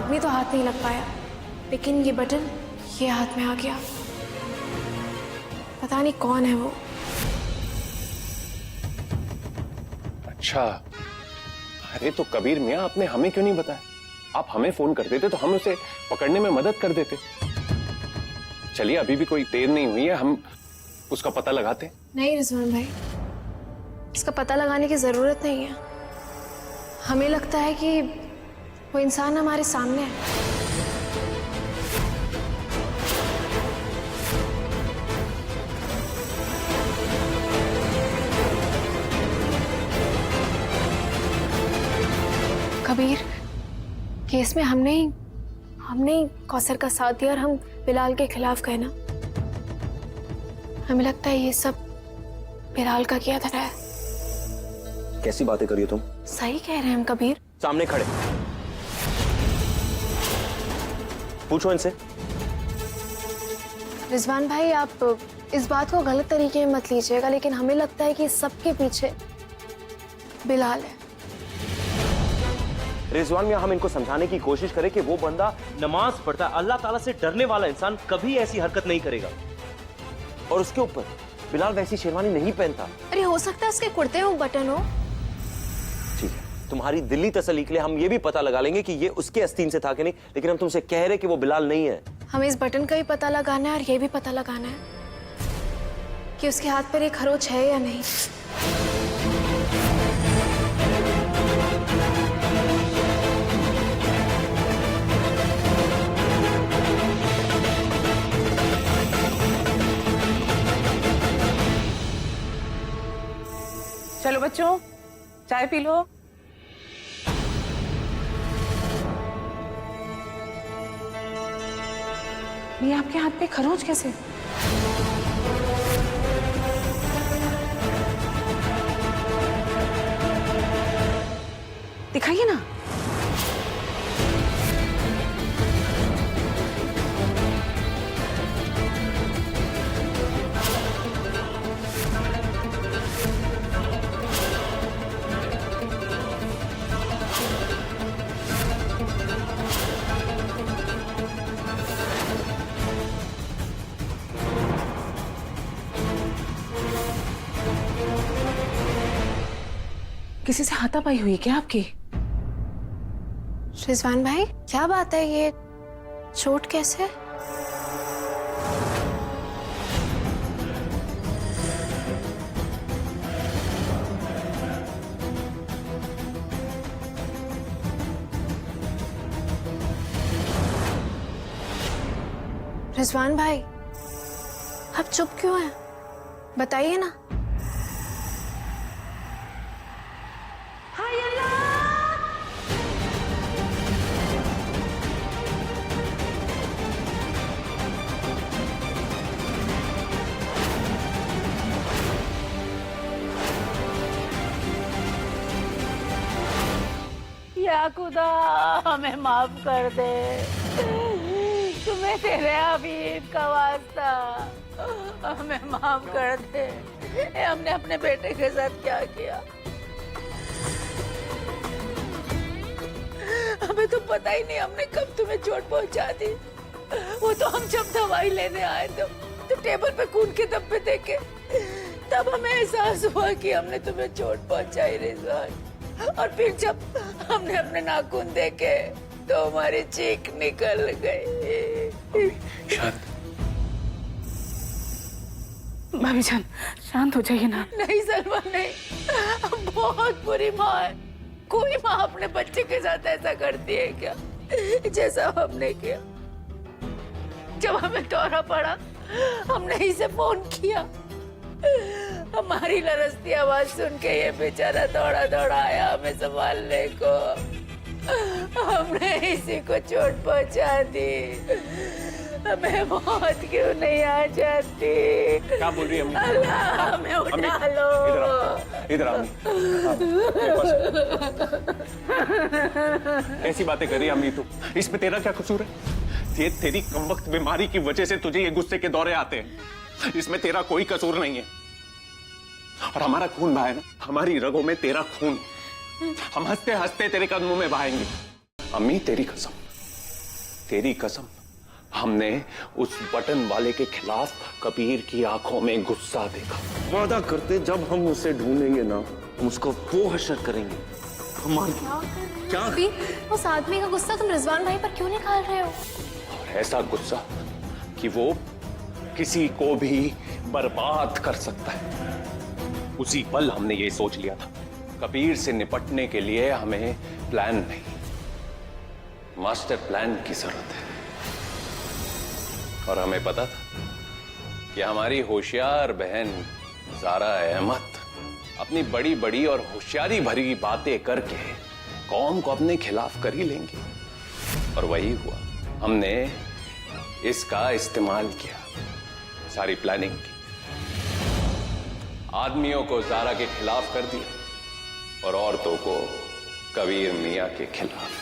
आदमी तो हाथ नहीं लग पाया, लेकिन ये बटन ये हाथ में आ गया। पता नहीं कौन है वो। अच्छा, अरे तो कबीर मियाँ आपने हमें क्यों नहीं बताया? आप हमें फोन कर देते तो हम उसे पकड़ने में मदद कर देते। चलिए अभी भी कोई देर नहीं हुई है, हम उसका पता लगाते। नहीं रिजवान भाई, इसका पता लगाने की जरूरत नहीं है। हमें लगता है कि वो इंसान हमारे सामने है। कबीर, केस में हमने ही कौसर का साथ दिया और हम बिलाल के खिलाफ गए ना। हमें लगता है ये सब बिलाल का किया धरा है। कैसी बातें करी हो तुम? सही कह रहे हैं हम कबीर। सामने खड़े पूछो इनसे। रिजवान भाई, आप इस बात को गलत तरीके में मत लीजिएगा, लेकिन हमें लगता है कि सबके पीछे बिलाल है। रिजवान मियां, हम इनको समझाने की कोशिश करें कि वो बंदा नमाज पढ़ता है, अल्लाह ताला से डरने वाला इंसान कभी ऐसी हरकत नहीं करेगा। और उसके ऊपर बिलाल वैसी शेरवानी नहीं पहनता। अरे हो सकता है उसके कुर्ते में बटन हो। ठीक है, तुम्हारी दिल्ली तसल्ली के लिए हम ये भी पता लगा लेंगे कि ये उसके आस्तीन से था कि नहीं, लेकिन हम तुमसे कह रहे कि वो बिलाल नहीं है। हमें इस बटन का भी पता लगाना है और ये भी पता लगाना है कि उसके हाथ पर एक खरोच है या नहीं। चलो बच्चों, चाय पी लो। ये आपके हाथ पे खरोच कैसे? दिखाइए ना। किसी से हाथापाई हुई क्या आपकी? रिजवान भाई, क्या बात है? ये चोट कैसे? रिजवान भाई, आप चुप क्यों हैं? बताइए ना। या खुदा हमें माफ कर दे, तुम्हें तेरे हबीब का वास्ता, हमें माफ कर दे। हमने अपने बेटे के साथ क्या किया? हमें तो पता ही नहीं हमने कब तुम्हें चोट पहुंचा दी। वो तो हम जब दवाई लेने आए तो टेबल पे खून के धब्बे देखे, तब हमें एहसास हुआ कि हमने तुम्हें चोट पहुंचाई रिजवान। और फिर जब हमने अपने नाखून देखे तो हमारी चीख निकल गई। शांत। भाभी जान, शांत हो जाइए ना। नहीं सलमान, नहीं। बहुत बुरी माँ है। कोई माँ अपने बच्चे के साथ ऐसा करती है क्या, जैसा हमने किया? जब हमें दौरा पड़ा, हमने इसे फोन किया। हमारी लरसती आवाज सुन के ये बेचारा दौड़ा दौड़ा आया हमें संभालने को। हमने इसी को चोट पहुंचा दी। हमें मौत क्यों नहीं आ जाती? क्या बोल रही है अम्मी? अल्लाह हमें उठा लो। इधर आओ। ऐसी बातें कर रही है अम्मी तू? इसमें तेरा क्या कसूर है? ये तेरी कमबख्त बीमारी की वजह से तुझे ये गुस्से के दौरे आते हैं। इसमें तेरा कोई कसूर नहीं है। और हमारा खून बहा है ना, हमारी रगों में तेरा खून। हम हंसते हंसते तेरे कदमों में बहाएंगे। अम्मी तेरी कसम, तेरी कसम, हमने उस बटन वाले के खिलाफ कबीर की आंखों में गुस्सा देखा। वादा करते जब हम उसे ढूंढेंगे ना, हम उसको वो हशर करेंगे। हमारे क्या अभी उस आदमी का गुस्सा तुम रिजवान भाई पर क्यों निकाल रहे हो? और ऐसा गुस्सा कि वो किसी को भी बर्बाद कर सकता है। उसी पल हमने ये सोच लिया था, कबीर से निपटने के लिए हमें प्लान नहीं, मास्टर प्लान की जरूरत है। और हमें पता था कि हमारी होशियार बहन ज़ारा अहमद अपनी बड़ी बड़ी और होशियारी भरी बातें करके कौम को अपने खिलाफ कर ही लेंगी। और वही हुआ, हमने इसका इस्तेमाल किया, सारी प्लानिंग की, आदमियों को ज़ारा के खिलाफ कर दिया और औरतों को कबीर मियां के खिलाफ।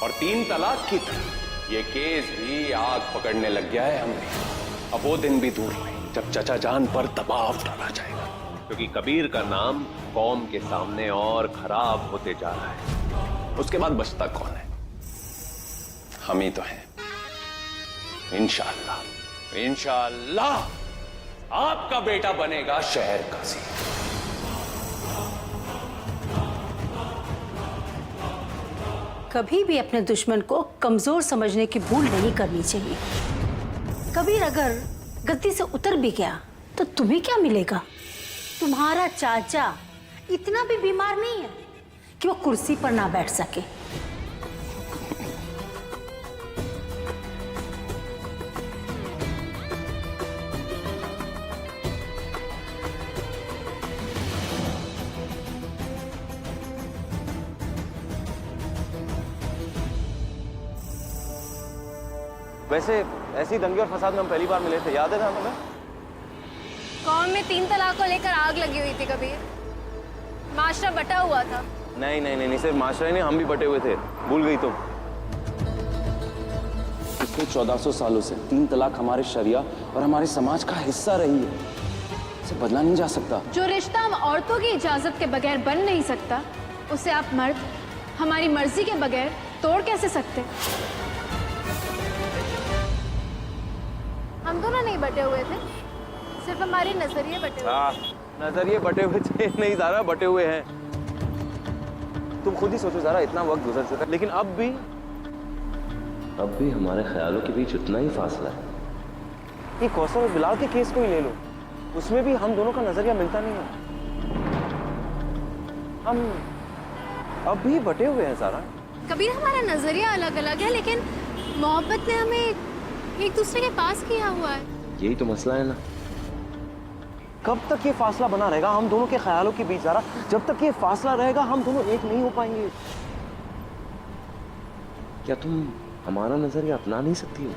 और 3 तलाक की तरह ये केस भी आग पकड़ने लग गया है हमने। अब वो दिन भी दूर नहीं जब चचा जान पर दबाव डाला जाएगा, क्योंकि कबीर का नाम कौम के सामने और खराब होते जा रहा है। उसके बाद बचता कौन है? हम ही तो हैं। इंशाअल्लाह, इंशाअल्लाह आपका बेटा बनेगा शहर काजी। कभी भी अपने दुश्मन को कमजोर समझने की भूल नहीं करनी चाहिए। कबीर अगर गद्दी से उतर भी गया तो तुम्हें क्या मिलेगा? तुम्हारा चाचा इतना भी बीमार नहीं है कि वो कुर्सी पर ना बैठ सके। वैसे ऐसी दंगे और फसाद में हम पहली बार मिले थे, याद है ना हमें? कौम में 3 तलाक को लेकर आग लगी हुई थी कबीर। माशरा बटा हुआ था। नहीं नहीं नहीं, सिर्फ माशरा ही नहीं, हम भी बटे हुए थे। भूल गई तुम? पिछले 1400 सालों से 3 तलाक हमारे शरिया और हमारे समाज का हिस्सा रही है। इसे बदला नहीं जा सकता। जो रिश्ता हम औरतों की इजाजत के बगैर बन नहीं सकता, उसे आप मर्द हमारी मर्जी के बगैर तोड़ कैसे सकते? हम दोनों नहीं बटे हुए थे, सिर्फ हमारे नजरिए बटे हुए। हाँ, नजरिए बटे हुए थे। नहीं ज़ारा, बटे हुए हैं। तुम खुद ही सोचो ज़ारा, इतना वक्त गुजर चुका है, लेकिन अब भी हमारे ख्यालों के बीच उतना ही फासला है। ये कौसर और बिलाल के केस को ही ले लो, उसमें भी हम दोनों का नजरिया मिलता नहीं है। हम अब भी बटे हुए हैं ज़ारा। कबीर, हमारा नजरिया अलग अलग है, लेकिन मोहब्बत ने हमें एक दूसरे के पास किया हुआ है। यही तो मसला है ना। कब तक ये फासला बना रहेगा हम दोनों के ख्यालों के बीच ज़ारा? जब तक ये फासला रहेगा हम दोनों एक नहीं हो पाएंगे। क्या तुम हमारा नजरिया अपना नहीं सकती हो?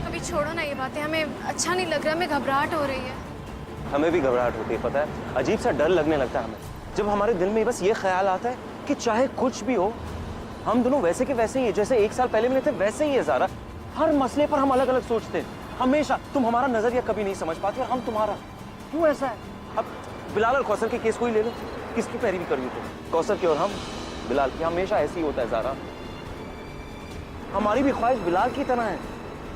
कभी छोड़ो ना ये बातें, हमें अच्छा नहीं लग रहा, हमें घबराहट हो रही है। हमें भी घबराहट होती है, पता है। अजीब सा डर लगने लगता है हमें जब हमारे दिल में बस ये ख्याल आता है कि चाहे कुछ भी हो, हम दोनों वैसे के वैसे ही है जैसे 1 साल पहले मिले थे, वैसे ही है ज़ारा। हर मसले पर हम अलग अलग सोचते हैं हमेशा। तुम हमारा नजरिया कभी नहीं समझ पाते और हम तुम्हारा। क्यों ऐसा है? अब बिलाल और कौसर के केस को ही ले लो, किसकी पैरवी करोगे तुम? कौसर की और हम बिलाल की। हमेशा ऐसे ही होता है ज़ारा। हमारी भी ख्वाहिश बिलाल की तरह है।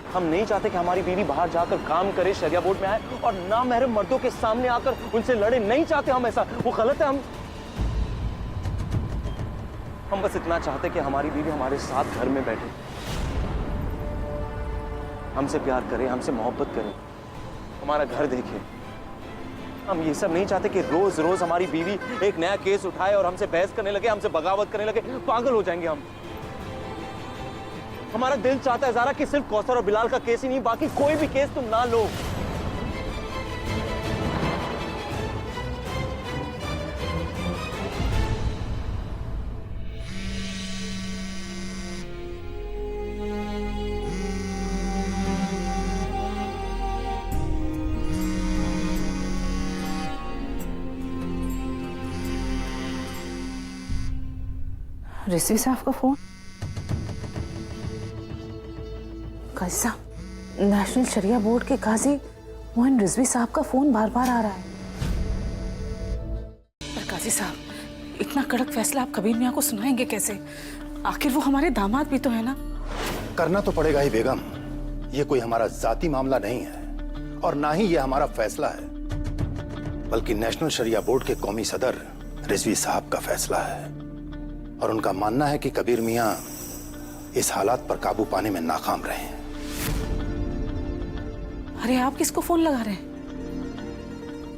हम नहीं चाहते कि हमारी बीवी बाहर जाकर काम करे, शरिया बोर्ड में आए और नामहरम मर्दों के सामने आकर उनसे लड़े। नहीं चाहते हम ऐसा, वो गलत है। हम बस इतना चाहते कि हमारी बीवी हमारे साथ घर में बैठे, हमसे प्यार करे, हमसे मोहब्बत करे, हमारा घर देखे। हम ये सब नहीं चाहते कि रोज रोज हमारी बीवी एक नया केस उठाए और हमसे बहस करने लगे, हमसे बगावत करने लगे। पागल हो जाएंगे हम। हमारा दिल चाहता है ज़ारा कि सिर्फ कौसर और बिलाल का केस ही नहीं, बाकी कोई भी केस तुम ना लो। रिजवी साहब का फोन। काजी साहब, नेशनल शरिया बोर्ड के काजी मोहन रिजवी साहब का फोन बार बार आ रहा है। काजी साहब, इतना कड़क फैसला आप कबीर मियाँ को सुनाएंगे कैसे? आखिर वो हमारे दामाद भी तो है ना। करना तो पड़ेगा ही बेगम। ये कोई हमारा जाती मामला नहीं है और ना ही ये हमारा फैसला है, बल्कि नेशनल शरिया बोर्ड के कौमी सदर रिजवी साहब का फैसला है। और उनका मानना है कि कबीर मियां इस हालात पर काबू पाने में नाकाम रहे हैं। अरे आप किसको फोन लगा रहे हैं?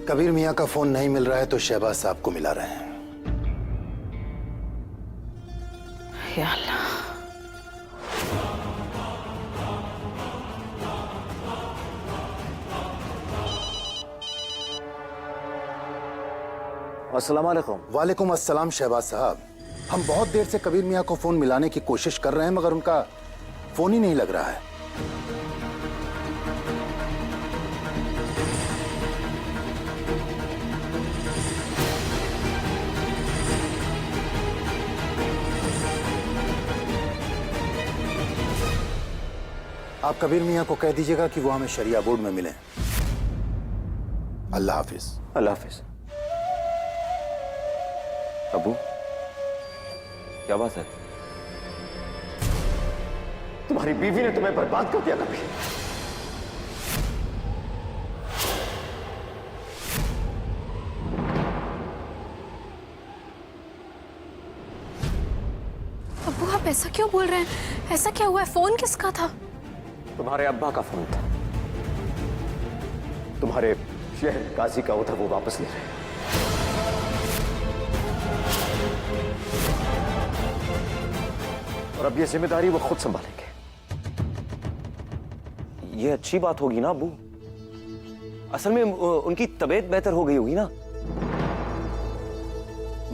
कबीर मियां का फोन नहीं मिल रहा है तो शहबाज साहब को मिला रहे हैं। या अल्लाह। अस्सलाम वालेकुम। वालेकुम अस्सलाम शहबाज साहब। हम बहुत देर से कबीर मियां को फोन मिलाने की कोशिश कर रहे हैं मगर उनका फोन ही नहीं लग रहा है। आप कबीर मियां को कह दीजिएगा कि वो हमें शरिया बोर्ड में मिलें। अल्लाह हाफिज। अल्लाह हाफिज। अबू, क्या बात है? तुम्हारी बीवी ने तुम्हें बर्बाद कर दिया कबीर। अब्बू आप ऐसा क्यों बोल रहे हैं? ऐसा क्या हुआ है? फोन किसका था? तुम्हारे अब्बा का फोन था। तुम्हारे शहर काजी का उधर वो वापस ले रहे हैं। और अब ये जिम्मेदारी वो खुद संभालेंगे। ये अच्छी बात होगी ना अबू? असल में उनकी तबीयत बेहतर हो गई होगी ना।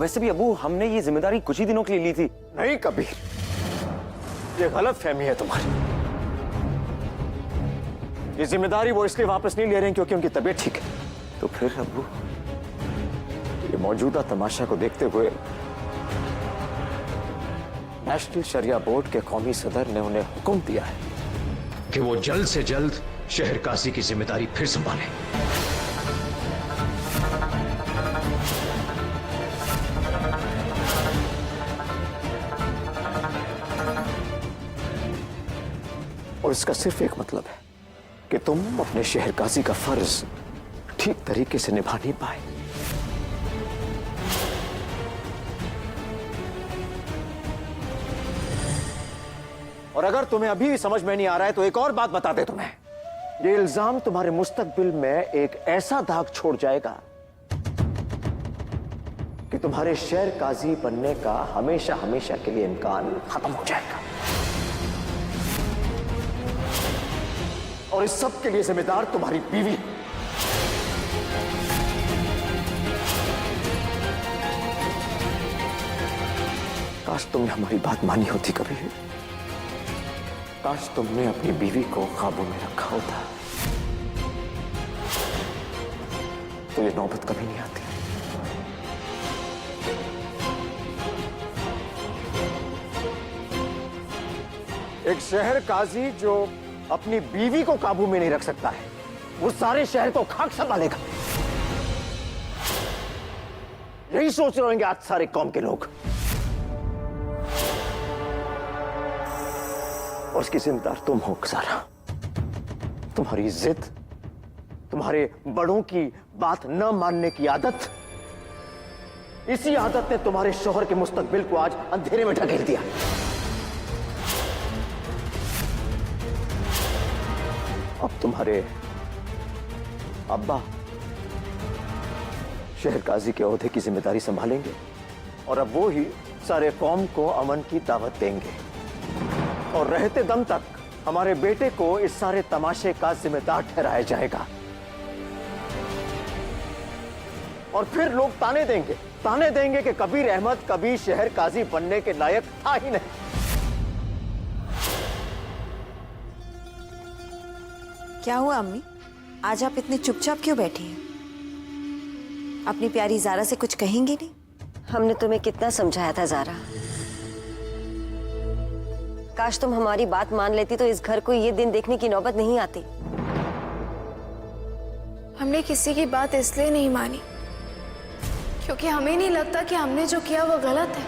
वैसे भी अबू, हमने ये जिम्मेदारी कुछ ही दिनों के लिए ली थी। नहीं कबीर, ये गलत फहमी है तुम्हारी। ये जिम्मेदारी वो इसलिए वापस नहीं ले रहे हैं क्योंकि उनकी तबीयत ठीक है। तो फिर अबू, ये मौजूदा तमाशा को देखते हुए नेशनल शरिया बोर्ड के कौमी सदर ने उन्हें हुक्म दिया है कि वो जल्द से जल्द शहर काजी की जिम्मेदारी फिर संभालें। और इसका सिर्फ एक मतलब है कि तुम अपने शहर काजी का फर्ज ठीक तरीके से निभा नहीं पाए। और अगर तुम्हें अभी भी समझ में नहीं आ रहा है तो एक और बात बता दे तुम्हें। ये इल्जाम तुम्हारे मुस्तकबिल में एक ऐसा दाग छोड़ जाएगा कि तुम्हारे शहर काजी बनने का हमेशा हमेशा के लिए इम्कान खत्म हो जाएगा। और इस सब के लिए जिम्मेदार तुम्हारी बीवी। काश तुमने हमारी बात मानी होती कभी। काश तुमने अपनी बीवी को काबू में रखा होता तो ये नौबत कभी नहीं आती। एक शहर काजी जो अपनी बीवी को काबू में नहीं रख सकता है, वो सारे शहर को खाक संभालेगा। यही सोच रहे होंगे आज सारे कौम के लोग। और उसकी जिम्मेदार तुम हो ज़ारा। तुम्हारी जिद, तुम्हारे बड़ों की बात न मानने की आदत, इसी आदत ने तुम्हारे शौहर के मुस्तकबिल को आज अंधेरे में ढकेल दिया। अब तुम्हारे अब्बा शहर काजी के ओहदे की जिम्मेदारी संभालेंगे और अब वो ही सारे कौम को अमन की दावत देंगे। और रहते दम तक हमारे बेटे को इस सारे तमाशे का जिम्मेदार ठहराया जाएगा। और फिर लोग ताने देंगे कि कबीर अहमद कभी शहर काजी बनने के लायक था ही नहीं। क्या हुआ अम्मी? आज आप इतने चुपचाप क्यों बैठी हैं? अपनी प्यारी ज़ारा से कुछ कहेंगे नहीं? हमने तुम्हें कितना समझाया था ज़ारा। काश तुम हमारी बात मान लेती तो इस घर को ये दिन देखने की नौबत नहीं आती। हमने किसी की बात इसलिए नहीं मानी क्योंकि हमें नहीं लगता कि हमने जो किया वो गलत है।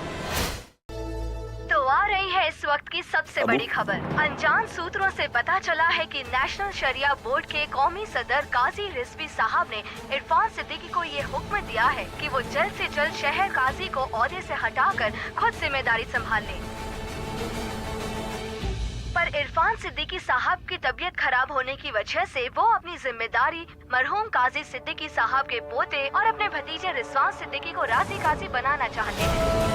तो आ रही है इस वक्त की सबसे बड़ी खबर। अनजान सूत्रों से पता चला है कि नेशनल शरिया बोर्ड के कौमी सदर काजी रिजवी साहब ने इरफान सिद्दीकी को ये हुक्म दिया है कि वो जल्द से जल्द शहर काजी को ओहदे से हटाकर खुद जिम्मेदारी संभाल लें। पर इरफान सिद्दीकी साहब की तबीयत खराब होने की वजह से वो अपनी जिम्मेदारी मरहूम काजी सिद्दीकी साहब के पोते और अपने भतीजे रिजवान सिद्दीकी को राजी काजी बनाना चाहते हैं।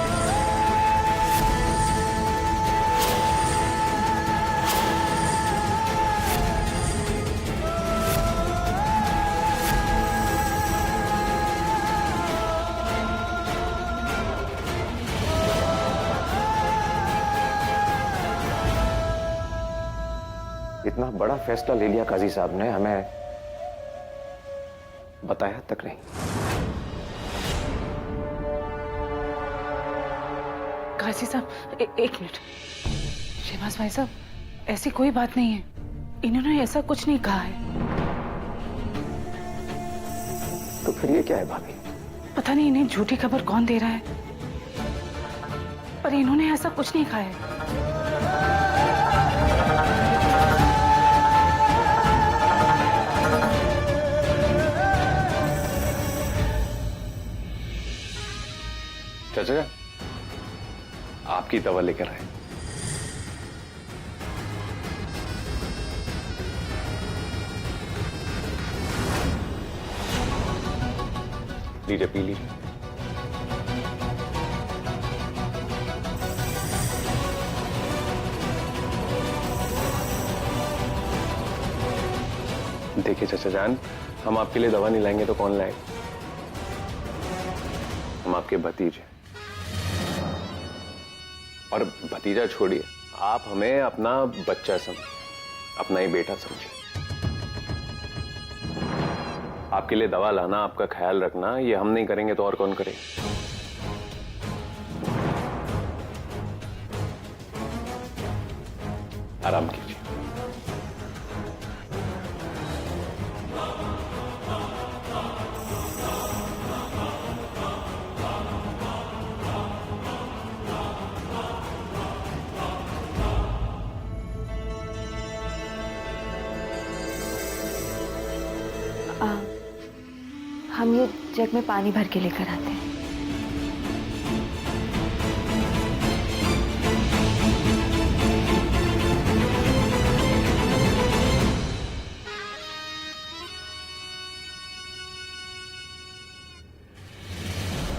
इतना बड़ा फैसला ले लिया काजी साहब ने, हमें बताया तक नहीं। काजी साहब एक मिनट। शहबाज भाई साहब, ऐसी कोई बात नहीं है, इन्होंने ऐसा कुछ नहीं कहा है। तो फिर ये क्या है भाभी? पता नहीं इन्हें झूठी खबर कौन दे रहा है, पर इन्होंने ऐसा कुछ नहीं कहा है। चाचा, आपकी दवा लेकर आए। लीजिए, पी लीजिए। देखिए चाचा जान, हम आपके लिए दवा नहीं लाएंगे तो कौन लाएगा? हम आपके भतीजे, और भतीजा छोड़िए, आप हमें अपना बच्चा समझिए, अपना ही बेटा समझिए। आपके लिए दवा लाना, आपका ख्याल रखना, ये हम नहीं करेंगे तो और कौन करेगा? आराम कीजिए। हम ये जग में पानी भर के लेकर आते हैं।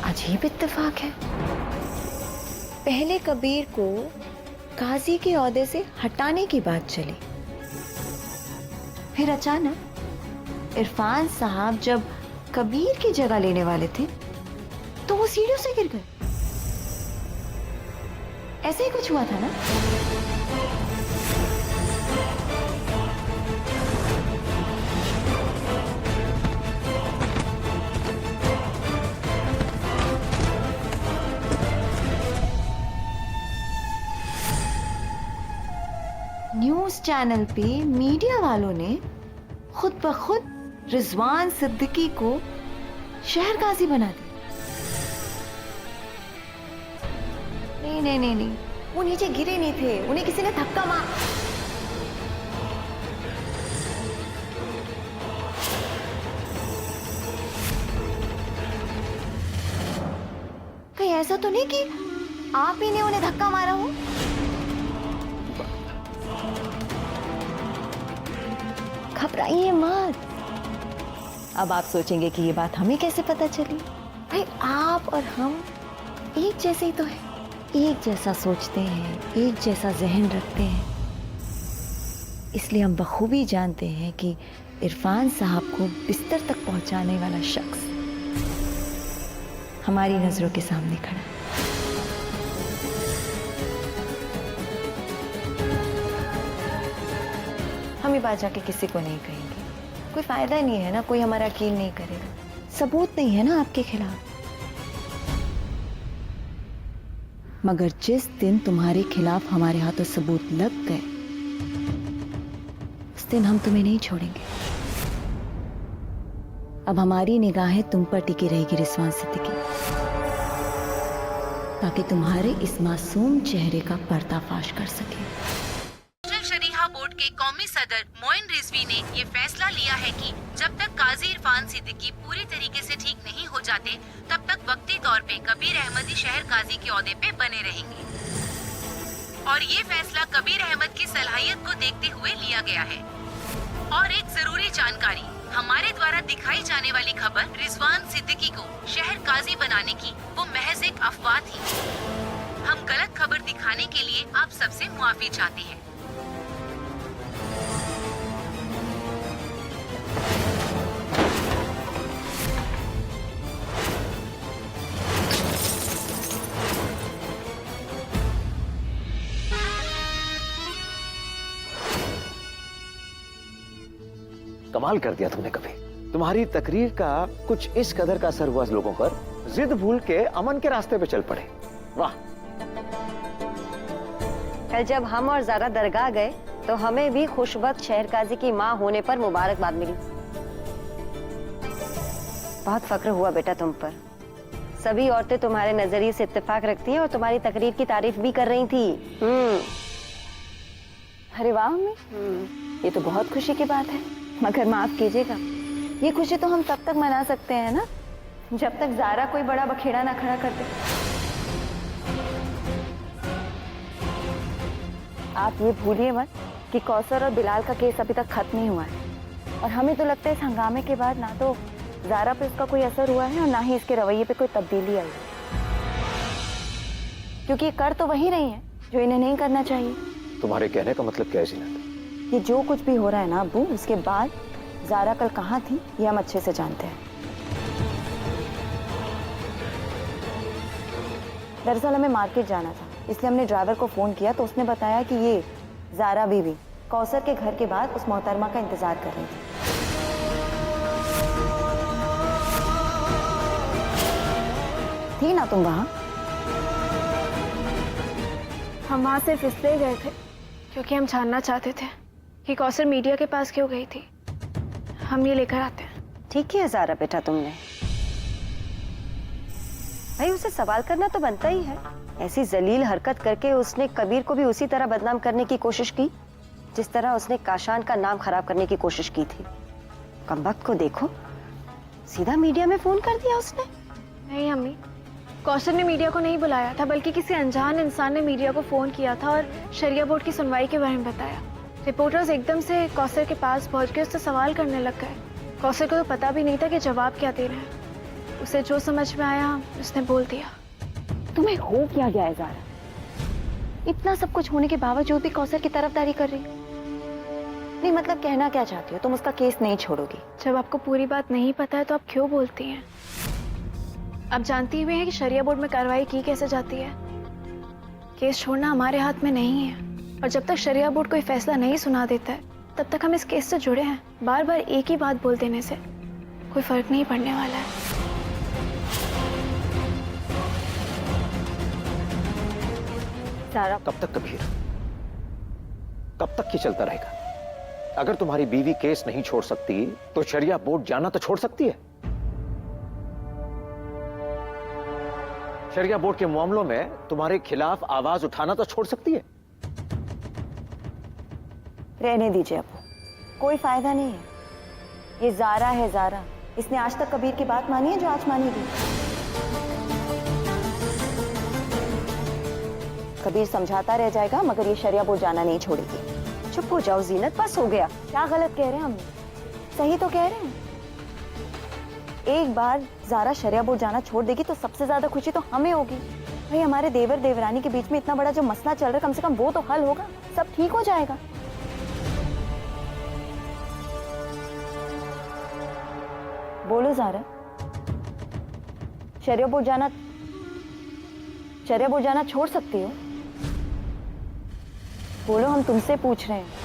अजीब इत्तेफाक है, पहले कबीर को काजी के ओहदे से हटाने की बात चली, फिर अचानक इरफान साहब जब कबीर की जगह लेने वाले थे तो वो सीढ़ियों से गिर गए। ऐसे ही कुछ हुआ था ना? न्यूज चैनल पे मीडिया वालों ने खुद ब खुद रिजवान सिद्दीकी को शहर काजी बना दिया। नहीं नहीं नहीं नहीं, वो नीचे गिरे नहीं थे, उन्हें किसी ने धक्का मार। कहीं ऐसा तो नहीं कि आप ही ने उन्हें धक्का मारा हो? घबराइए मत। अब आप सोचेंगे कि ये बात हमें कैसे पता चली? भाई आप और हम एक जैसे ही तो हैं, एक जैसा सोचते हैं, एक जैसा जहन रखते हैं, इसलिए हम बखूबी जानते हैं कि इरफान साहब को बिस्तर तक पहुंचाने वाला शख्स हमारी नजरों के सामने खड़ा है। हम ये बात जाके किसी को नहीं कहेंगे, कोई फायदा नहीं है ना, कोई हमारा यकीन नहीं करेगा, सबूत नहीं है ना आपके खिलाफ। मगर जिस दिन तुम्हारे खिलाफ हमारे हाथों सबूत लग गए, उस दिन हम तुम्हें नहीं छोड़ेंगे। अब हमारी निगाहें तुम पर टिकी रहेगी रिजवान सिद्दीकी। ताकि तुम्हारे इस मासूम चेहरे का पर्दाफाश कर सके। नेशनल शरीहा बोर्ड के कौमी सदर मोइन रिजवी ने ये फैसला लिया है कि जब तक काजी इरफान सिद्दीकी पूरी तरीके से ठीक नहीं हो जाते तब तक वक्ती तौर पे कबीर अहमद ही शहर काजी के ओहदे पे बने रहेंगे। और ये फैसला कबीर अहमद की सलाहियत को देखते हुए लिया गया है। और एक जरूरी जानकारी, हमारे द्वारा दिखाई जाने वाली खबर रिजवान सिद्दीकी को शहर काजी बनाने की वो महज एक अफवाह थी। हम गलत खबर दिखाने के लिए आप सबसे मुआफी चाहते हैं। कमाल कर दिया तुमने कभी। तुम्हारी तकरीर का कुछ इस कदर का असर हुआ लोगों पर, जिद भूल के अमन के रास्ते पे चल पड़े। वाह। कल जब हम और ज़ारा दरगाह गए तो हमें भी खुशबख्त शहर काजी की माँ होने पर मुबारकबाद मिली। बहुत फक्र हुआ बेटा तुम पर। सभी औरतें तुम्हारे नजरिए से इत्तेफाक रखती हैं और तुम्हारी तकरीर की तारीफ भी कर रही थी। अरे वाह मम्मी, ये तो बहुत खुशी की बात है। मगर माफ कीजिएगा, ये खुशी तो हम तब तक मना सकते हैं ना जब तक ज़ारा कोई बड़ा बखेड़ा ना खड़ा कर दे। आप ये भूलिए मत कि कौसर और बिलाल का केस अभी तक खत्म नहीं हुआ है और हमें तो लगता है इस हंगामे के बाद ना तो ज़ारा पे उसका कोई असर हुआ है और ना ही इसके रवैये पे कोई तब्दीली आई, क्योंकि ये कर तो वही रही है जो इन्हें नहीं करना चाहिए। तुम्हारे कहने का मतलब क्या है जीनत? ये जो कुछ भी हो रहा है ना अब्बू, उसके बाद ज़ारा कल कहाँ थी ये हम अच्छे से जानते हैं। दरअसल हमें मार्केट जाना था, इसलिए हमने ड्राइवर को फोन किया तो उसने बताया कि ये ज़ारा बीवी कौसर के घर के बाद उस मोहतरमा का इंतजार कर रही थी ना तुम वहाँ? हम वहाँ सिर्फ इसलिए गए थे क्योंकि हम जानना चाहते थे कि कौसर मीडिया के पास क्यों गई थी। हम ये लेकर आते हैं। ठीक किया ज़ारा बेटा तुमने। भाई उसे सवाल करना तो बनता ही है। ऐसी जलील हरकत करके उसने कबीर को भी उसी तरह बदनाम करने की कोशिश की जिस तरह उसने काशान का नाम खराब करने की कोशिश की थी। कमबख्त को देखो, सीधा मीडिया में फोन कर दिया उसने। नहीं अम्मी, कौसर ने मीडिया को नहीं बुलाया था, बल्कि किसी अनजान इंसान ने मीडिया को फोन किया था और शरिया बोर्ड की सुनवाई के बारे में बताया। रिपोर्टर्स एकदम से कौसर के पास पहुंच के उससे सवाल करने लग गए। कौसर को तो पता भी नहीं था कि जवाब क्या दे रहे हैं। उसे जो समझ में आया उसने बोल दिया। तुम्हें हो क्या गया है ज़ारा? इतना सब कुछ होने के बावजूद भी कौसर की तरफदारी कर रही हो। नहीं मतलब कहना क्या चाहती हो? तुम उसका केस नहीं छोड़ोगी? जब आपको पूरी बात नहीं पता है तो आप क्यों बोलती हैं? आप जानती हुई हैं कि शरिया बोर्ड में कार्रवाई की कैसे जाती है। केस छोड़ना हमारे हाथ में नहीं है और जब तक शरिया बोर्ड कोई फैसला नहीं सुना देता है तब तक हम इस केस से जुड़े हैं। बार बार एक ही बात बोल देने से कोई फर्क नहीं पड़ने वाला है। ज़ारा, कब तक कबीर? कब तक ये चलता रहेगा? अगर तुम्हारी बीवी केस नहीं छोड़ सकती तो शरिया बोर्ड जाना तो छोड़ सकती है। शरिया बोर्ड के मामलों में तुम्हारे खिलाफ आवाज उठाना तो छोड़ सकती है। रहने दीजिए अब, कोई फायदा नहीं है। ये ज़ारा है ज़ारा, इसने आज तक कबीर की बात मानी है जो आज मानेगी। कबीर समझाता रह जाएगा मगर ये शरिया बोर्ड जाना नहीं छोड़ेगी। चुप हो जाओ जीनत, बस हो गया। क्या गलत कह रहे हैं हम? सही तो कह रहे हैं। एक बार ज़ारा शरिया बोर्ड जाना छोड़ देगी तो सबसे ज्यादा खुशी तो हमें होगी। भाई हमारे देवर देवरानी के बीच में इतना बड़ा जो मसला चल रहा है, कम से कम वो तो हल होगा, सब ठीक हो जाएगा। बोलो ज़ारा, शरिया बोर्ड जाना छोड़ सकती हो? बोलो, हम तुमसे पूछ रहे हैं।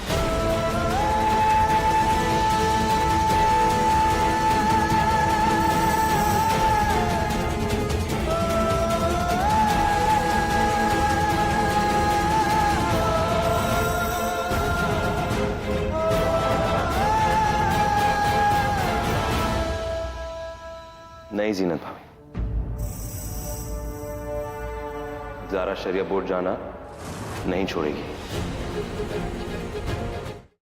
नहीं जीनत भाभी, जारा शरिया बोर्ड जाना नहीं छोड़ेगी।